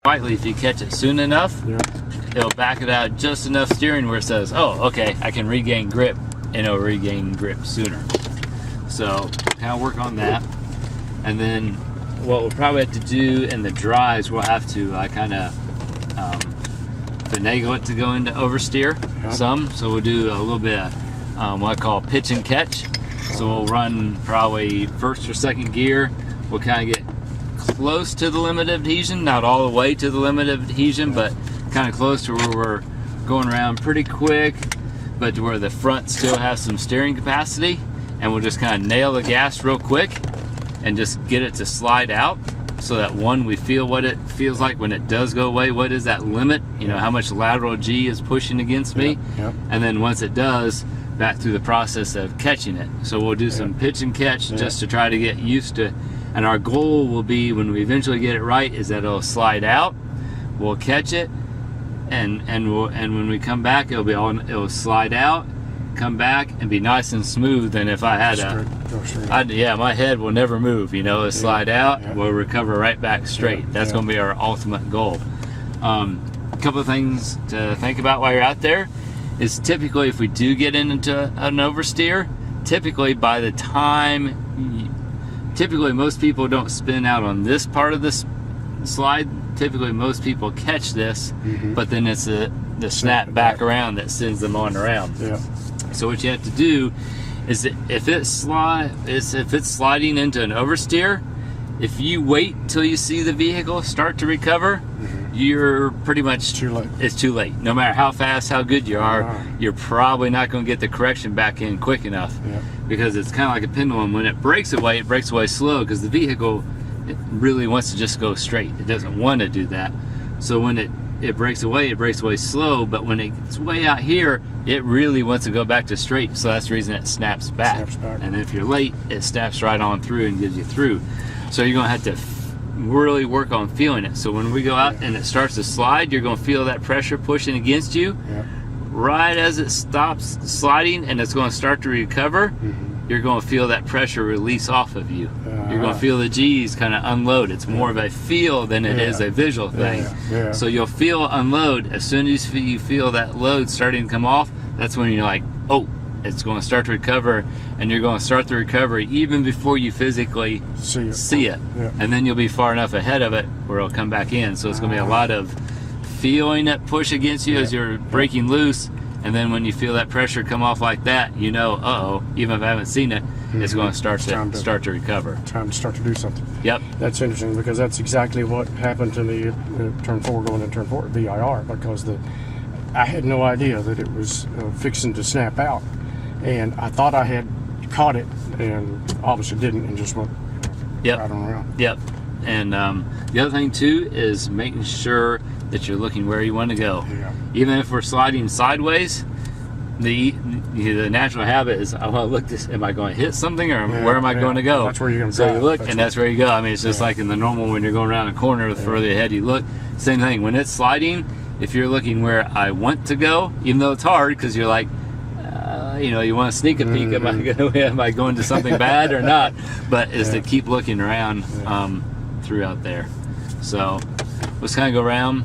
Slightly, if you catch it soon enough, it'll back it out just enough steering where it says, oh, okay, I can regain grip, and it'll regain grip sooner. So kind of work on that. And then what we'll probably have to do in the drives, we'll have to kind of finagle it to go into oversteer some. So we'll do a little bit of what I call pitch and catch. So we'll run probably first or second gear. We'll kind of get close to the limit of adhesion, not all the way to the limit of adhesion, but kind of close to where we're going around pretty quick, but to where the front still has some steering capacity. And we'll just kind of nail the gas real quick and just get it to slide out, so that one, we feel what it feels like when it does go away. What is that limit? You know, how much lateral G is pushing against me? And then once it does, back through the process of catching it. So we'll do some pitch and catch just to try to get used to. And our goal will be, when we eventually get it right, is that it'll slide out. We'll catch it, and when we come back, it'll slide out, come back, and be nice and smooth. And if I had my head will never move. You know, it'll slide out, we'll recover right back straight. That's going to be our ultimate goal. A couple of things to think about while you're out there is, typically if we do get into an oversteer, typically by the time, typically most people don't spin out on this part of this slide. Typically most people catch this, but then it's the snap back around that sends them on around. So what you have to do is that if it's sliding into an oversteer, if you wait till you see the vehicle start to recover, you're pretty much too late. It's too late. No matter how fast, how good you are, you're probably not going to get the correction back in quick enough, because it's kind of like a pendulum. When it breaks away slow, because the vehicle, it really wants to just go straight. It doesn't want to do that. So when it breaks away slow, but when it gets way out here, it really wants to go back to straight. So that's the reason it snaps back. And if you're late, it snaps right on through and gives you through. So you're going to have to really work on feeling it. So when we go out and it starts to slide, you're going to feel that pressure pushing against you. Right as it stops sliding and it's going to start to recover, you're going to feel that pressure release off of you. You're going to feel the G's kind of unload. It's more of a feel than it is a visual thing. So you'll feel unload. As soon as you feel that load starting to come off, that's when you're like, oh, it's going to start to recover, and you're going to start the recovery even before you physically see it. And then you'll be far enough ahead of it where it'll come back in. So it's going to be a lot of feeling it push against you as you're breaking loose. And then when you feel that pressure come off like that, you know, uh-oh, even if I haven't seen it, it's going to start to recover. Time to start to do something. Yep. That's interesting, because that's exactly what happened to me at turn 4 going into turn 4 at VIR, because I had no idea that it was fixing to snap out. And I thought I had caught it, and obviously didn't, and just went right on around. And the other thing too is making sure that you're looking where you want to go. Even if we're sliding sideways, the natural habit is, I want to look this. Am I going to hit something, or where am I going to go? That's where you're going to So you look, and that's where you go. I mean, it's just like in the normal, when you're going around a corner, the further ahead you look. Same thing when it's sliding. If you're looking where I want to go, even though it's hard, because you're like, you know, you want to sneak a peek. Am I going to something bad or not? But is to keep looking around throughout there. So let's kind of go around,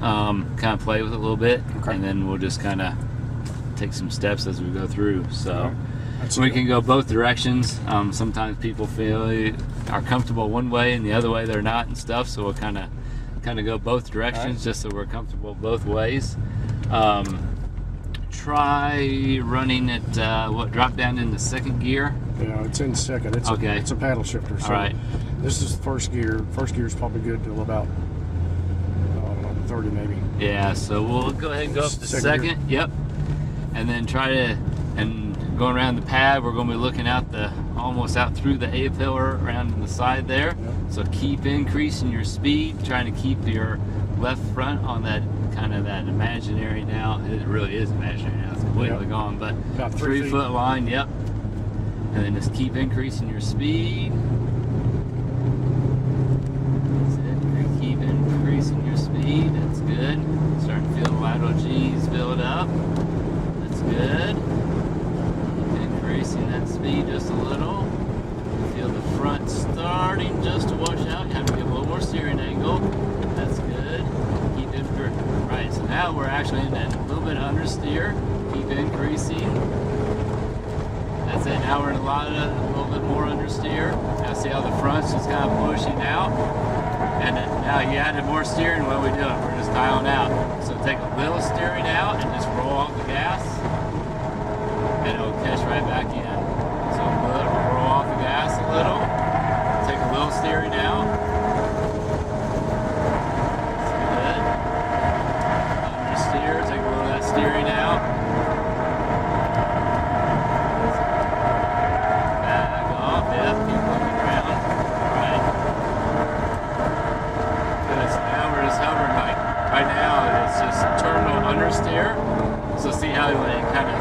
kind of play with it a little bit, and then we'll just kind of take some steps as we go through. So we can go both directions. Sometimes people are comfortable one way, and the other way they're not, and stuff. So we'll kind of go both directions, just so we're comfortable both ways. Try running it, drop down into second gear? Yeah, it's in second. It's a paddle shifter. So all right. This is first gear. First gear is probably good till about 30 maybe. Yeah, so we'll go ahead and go up to second. Yep. And then going around the pad, we're going to be looking out almost out through the A pillar around the side there. So keep increasing your speed, trying to keep your left front on that kind of that imaginary, now it really is imaginary now, it's completely gone, but about 3 foot line. And then just keep increasing your speed. That's it. Keep increasing your speed. That's good. Starting to feel the lateral G's build up. That's good. Keep increasing that speed just a little. Feel the front starting just to wash out. You have to give a little more steering angle. That's good. now we're actually in a little bit understeer. Keep increasing. That's it. Now we're in a little bit more understeer. Now see how the front's just kind of pushing out. And then now you added more steering. What are we doing? We're just dialing out. So take a little steering out and just roll off the gas. And it'll catch right back in. So roll off the gas a little. Take a little steering out. That's good. Understeer. Take a little of that steering out. Understeer. So see how it kind of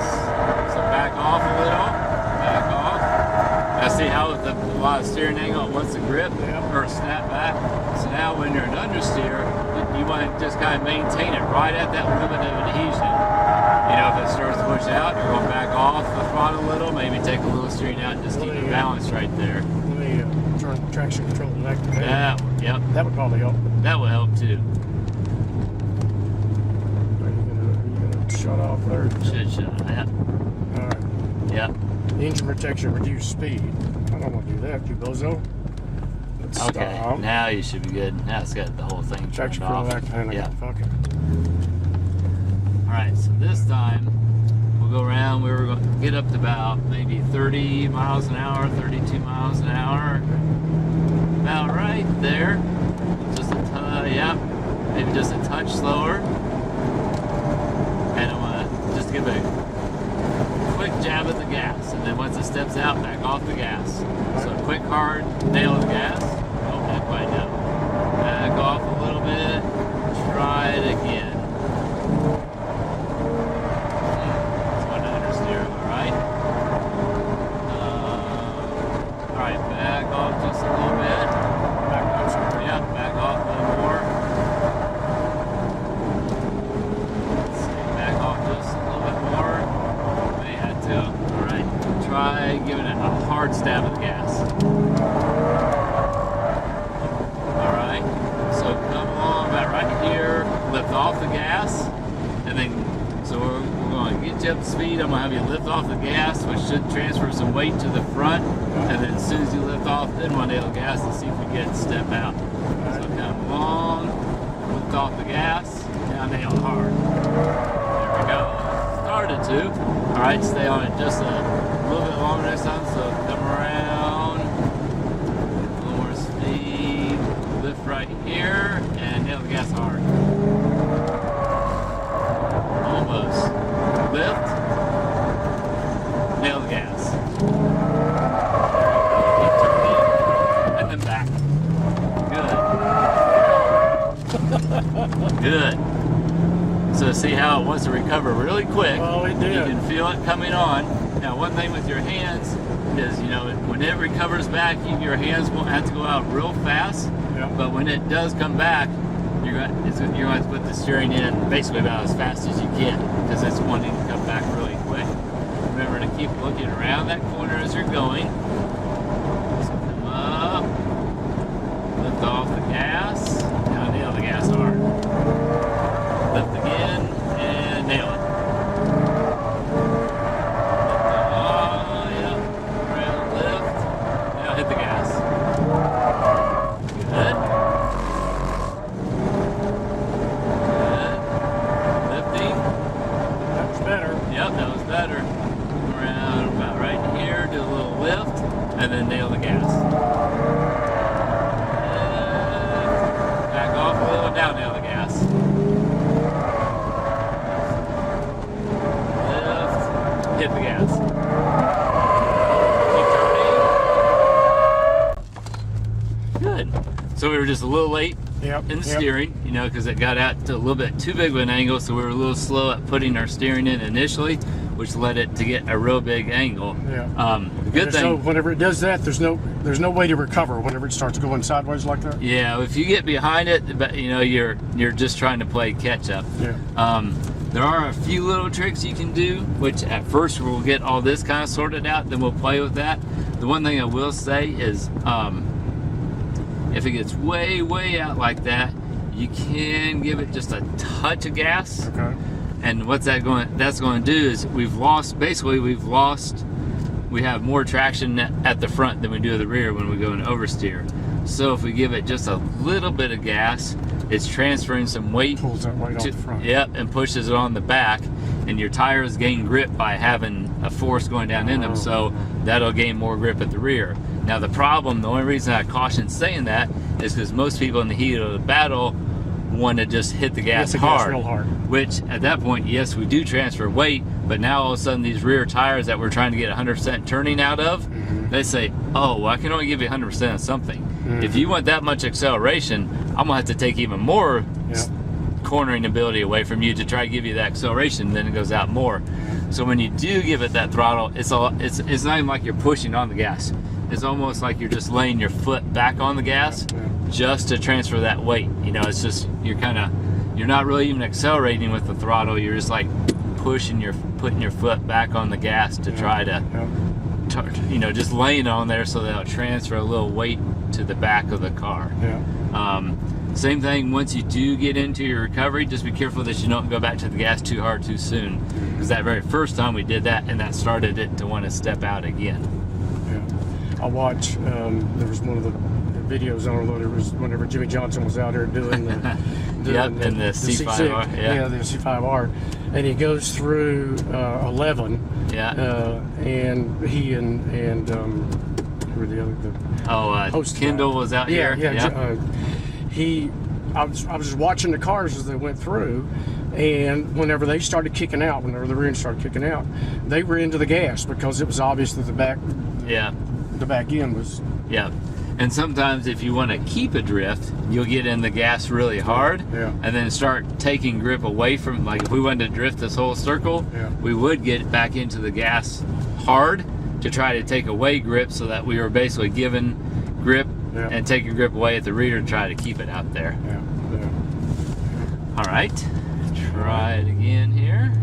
back off a little, back off. Now see how with a lot of steering angle it wants to grip or snap back. So now when you're in understeer, you want to just kind of maintain it right at that limit of adhesion. You know, if it starts to push out, you're going back off the throttle a little, maybe take a little steering out and just keep it balanced right there. Let me turn traction control and activate. Yep. That would probably help. That would help too. Shut off there. Should shut off, yeah. Alright. Yep. Engine protection, reduce speed. I don't want to do that, you bozo. Let's okay, stop. now you should be good. Now it's got the whole thing Traction turned off. control, Yeah. Fuck it. Alright, so this time we'll go around. We were going to get up to about maybe 30 miles an hour, 32 miles an hour. About right there. Just a touch, yeah. Maybe just a touch slower. And I want to just give a quick jab at the gas, and then once it steps out, back off the gas. So a quick hard nail of the gas. Oh, not quite now. Back off a little bit. Try it again. Just want to understeer, alright? Alright, back off just a little bit. Yeah, back off a little more. Try giving it a hard stab of the gas. Alright, so come along about right here, lift off the gas, and then, so we're going to get you up to speed. I'm going to have you lift off the gas, which should transfer some weight to the front, and then as soon as you lift off, then we'll nail the gas and see if we get step out. So come along, lift off the gas, now nail it hard. There we go. Started to. Alright, stay on it just a little bit longer next time, so come around, a little more speed, lift right here, and nail the gas hard. Almost. Lift, nail the gas. And then back. Good. Good. So see how it wants to recover really quick. Oh, it did. You can feel it coming on. Now, one thing with your hands is, you know, when it recovers back, your hands won't have to go out real fast. Yeah. But when it does come back, you're going to have to put the steering in basically about as fast as you can, because it's wanting to come back really quick. Remember to keep looking around that corner as you're going. So come up, lift off the gas. Now nail the gas hard. Lift again and nail it. And then nail the gas. And back off a little, now nail the gas. Lift, hit the gas. Keep turning. Good. So we were just a little late in the steering, you know, because it got out to a little bit too big of an angle, so we were a little slow at putting our steering in initially, which led it to get a real big angle. Yeah. The good thing, so whenever it does that, there's no way to recover whenever it starts going sideways like that. yeah, if you get behind it, you know, you're just trying to play catch up. Yeah. There are a few little tricks you can do, which at first we'll get all this kind of sorted out, then we'll play with that. The one thing I will say is, if it gets way out like that, You can give it just a touch of gas. Okay. And what's that's going to do is we have more traction at the front than we do at the rear when we go in oversteer. So if we give it just a little bit of gas, it's transferring some weight. Pulls that weight off the front. Yep, and pushes it on the back, and your tires gain grip by having a force going down in them, so that'll gain more grip at the rear. Now the only reason I caution saying that is because most people in the heat of the battle want to just hit the gas hard, real hard. which at that point, yes, we do transfer weight, but now all of a sudden these rear tires that we're trying to get 100% turning out of, they say, oh, well, I can only give you 100% of something. If you want that much acceleration, I'm gonna have to take even more cornering ability away from you to try to give you that acceleration, then it goes out more. So when you do give it that throttle, it's not even like you're pushing on the gas. It's almost like you're just laying your foot back on the gas just to transfer that weight. You know, it's just you're not really even accelerating with the throttle. You're just like putting your foot back on the gas to try to, just laying it on there so that it'll transfer a little weight to the back of the car. Same thing, once you do get into your recovery, just be careful that you don't go back to the gas too hard too soon, because that very first time we did that, and that started it to want to step out again. I watched, there was one of the videos on it, it was whenever Jimmy Johnson was out there doing the the C5R, the C5R, and he goes through 11, and he and who were the other, host Kendall was out here. I was just watching the cars as they went through, and whenever the rear end started kicking out, they were into the gas because it was obvious that the back end was. And sometimes if you want to keep a drift, you'll get in the gas really hard and then start taking grip away from, like if we wanted to drift this whole circle, we would get back into the gas hard to try to take away grip, so that we were basically giving grip and taking grip away at the rear to try to keep it out there. All right, try it again here.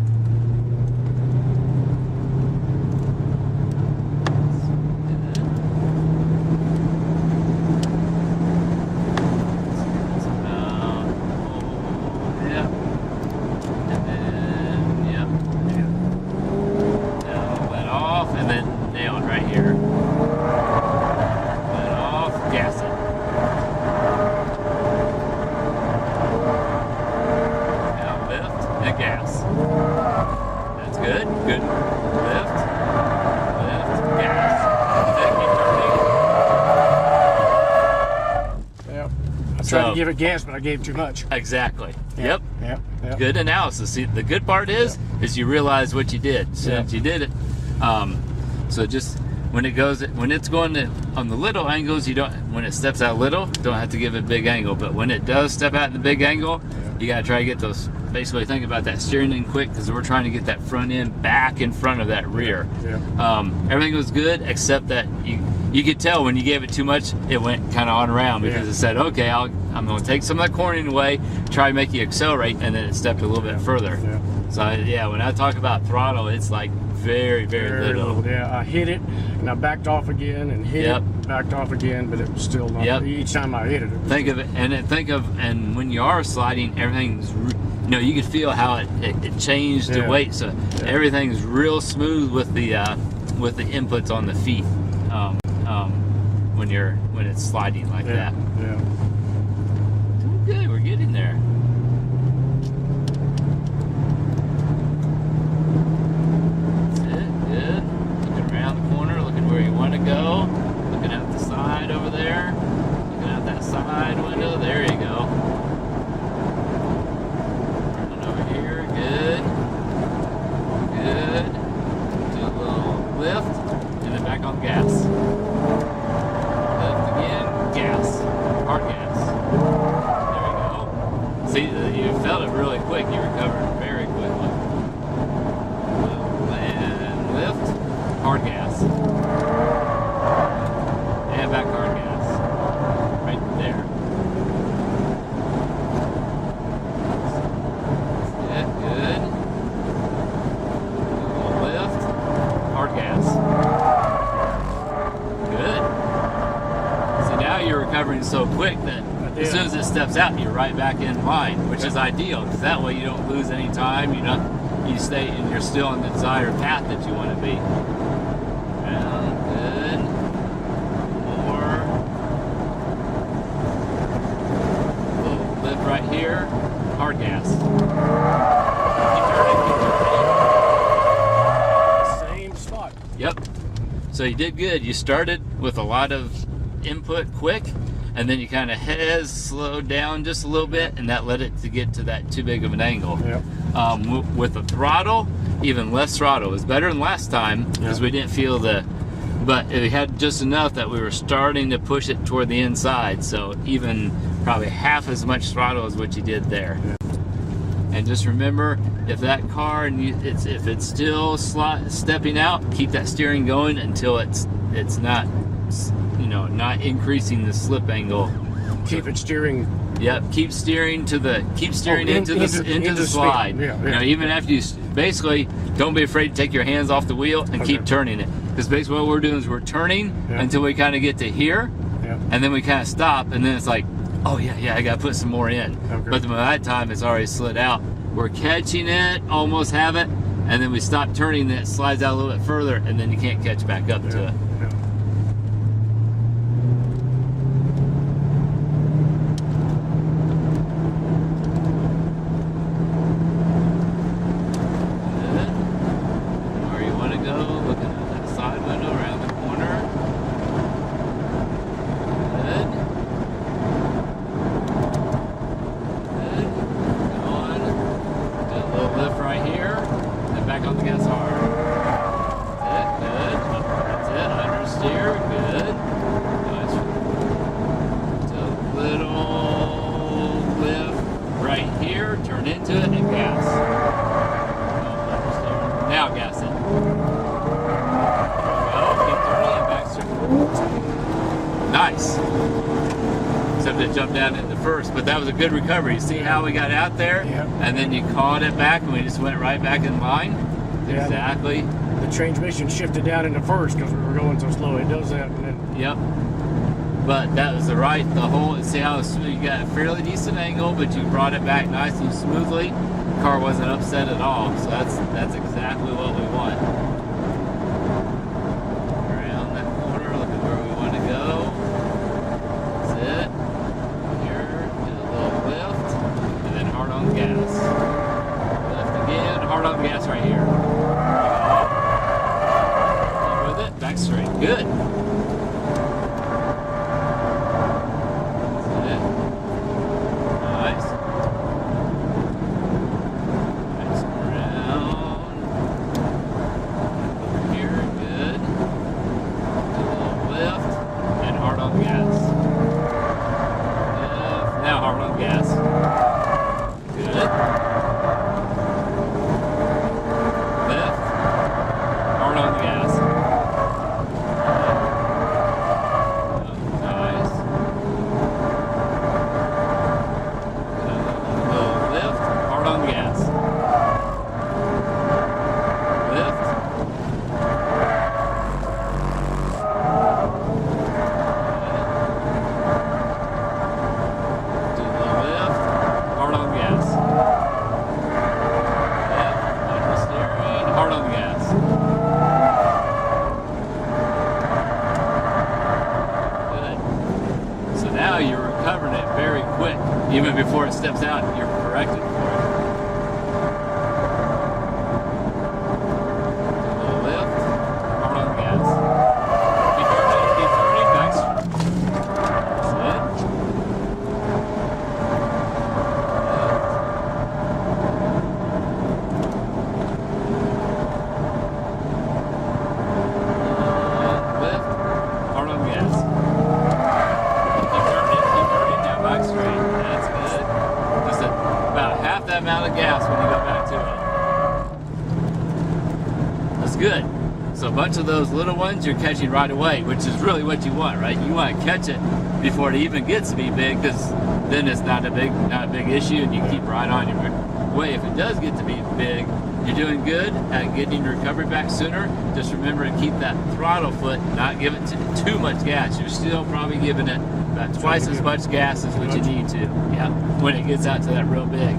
Tried to give it gas, but I gave too much. Exactly. Yep. Good analysis. See, the good part is you realize what you did. Since you did it, so just when it's going on the little angles, when it steps out little, don't have to give it a big angle. But when it does step out in the big angle, you got to try to get those. Basically, think about that steering in quick, because we're trying to get that front end back in front of that rear. Everything was good except that you could tell when you gave it too much, it went kind of on around, because it said, okay, I'm going to take some of that cornering away, try to make you accelerate, and then it stepped a little bit further. So when I talk about throttle, it's like very, very little. I hit it, and I backed off again, and hit it, backed off again, but it was still not. Each time I hit it, think of it, and when you are sliding, everything's, you could feel how it changed the weight, so everything's real smooth with the inputs on the feet when it's sliding like that. Good, we're getting there. That's it, good. Looking around the corner, looking where you want to go, looking out the side over there, looking out that side window. There you go. Turning over here, good. Good. Do a little lift, and then back on gas. Lift again, gas. Hard gas. See, you felt it really quick. You recovered very quickly. And lift, hard gas. And back hard gas. Right there. Good, good. Lift, hard gas. Good. So now you're recovering so quick that as soon as it steps out, you're right back in line, which is ideal because that way you don't lose any time. You stay and you're still on the desired path that you want to be. Good. More. Little lift right here. Hard gas. Keep turning, keep turning. Same spot. Yep. So you did good. You started with a lot of input quick, and then you kind of slowed down just a little bit, and that led it to get to that too big of an angle. Yep. With the throttle, even less throttle. It was better than last time because we didn't feel but it had just enough that we were starting to push it toward the inside. So even probably half as much throttle as what you did there. Yeah. And just remember, if that car if it's still stepping out, keep that steering going until it's not, not increasing the slip angle. Keep it steering. Yep, keep steering into the slide. Yeah. Even after you basically don't be afraid to take your hands off the wheel and keep turning it. Because basically what we're doing is we're turning until we kind of get to here, and then we kind of stop, and then it's like, oh yeah, I got to put some more in. Okay. But by that time it's already slid out. We're catching it, almost have it, and then we stop turning, then it slides out a little bit further, and then you can't catch back up to it. Turn into it and gas. Now gas it. There we go. Keep turning and back. Nice. Except it jumped down into first, but that was a good recovery. You see how we got out there? Yep. And then you caught it back and we just went right back in line? Yeah. Exactly. The transmission shifted down into first because we were going so slow. It does that, and then. Yep. But that was see how you got a fairly decent angle, but you brought it back nice and smoothly. The car wasn't upset at all, so that's exactly what we want. Around that corner, look at where we want to go. That's it. Here, do a little lift, and then hard on the gas. Lift again, hard on the gas right here. Keep with it, back straight. Good. Even before it steps out, you're corrected for it. A little lift, hard on the gas. Keep turning, back. That's it. Lift, hard on the gas. Keep turning, now back straight. That amount of gas when you go back to it. That's good. So a bunch of those little ones you're catching right away, which is really what you want, right? You want to catch it before it even gets to be big, because then it's not a big issue, and you keep right on your way. If it does get to be big, you're doing good at getting your recovery back sooner. Just remember to keep that throttle foot, not give it too much gas. You're still probably giving it about twice as much gas as what you need to. Yeah, when it gets out to that real big.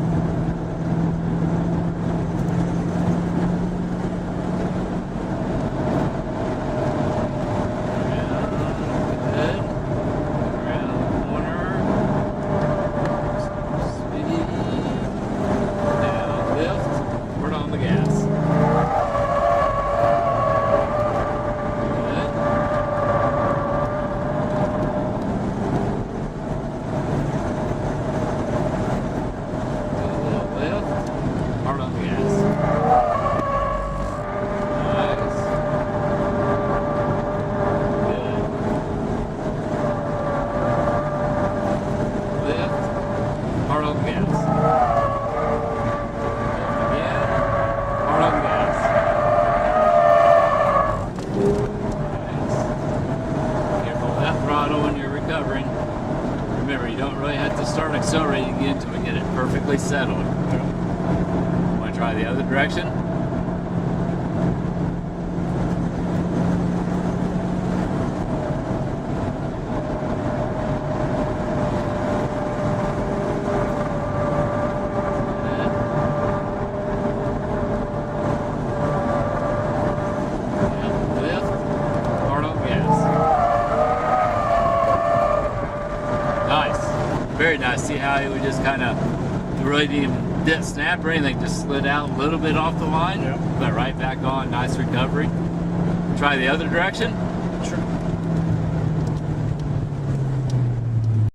Remember, you don't really have to start accelerating again until we get it perfectly settled. Want to try the other direction? Very nice. See how it would just kind of really didn't snap or anything, just slid out a little bit off the line, but right back on. Nice recovery. Try the other direction.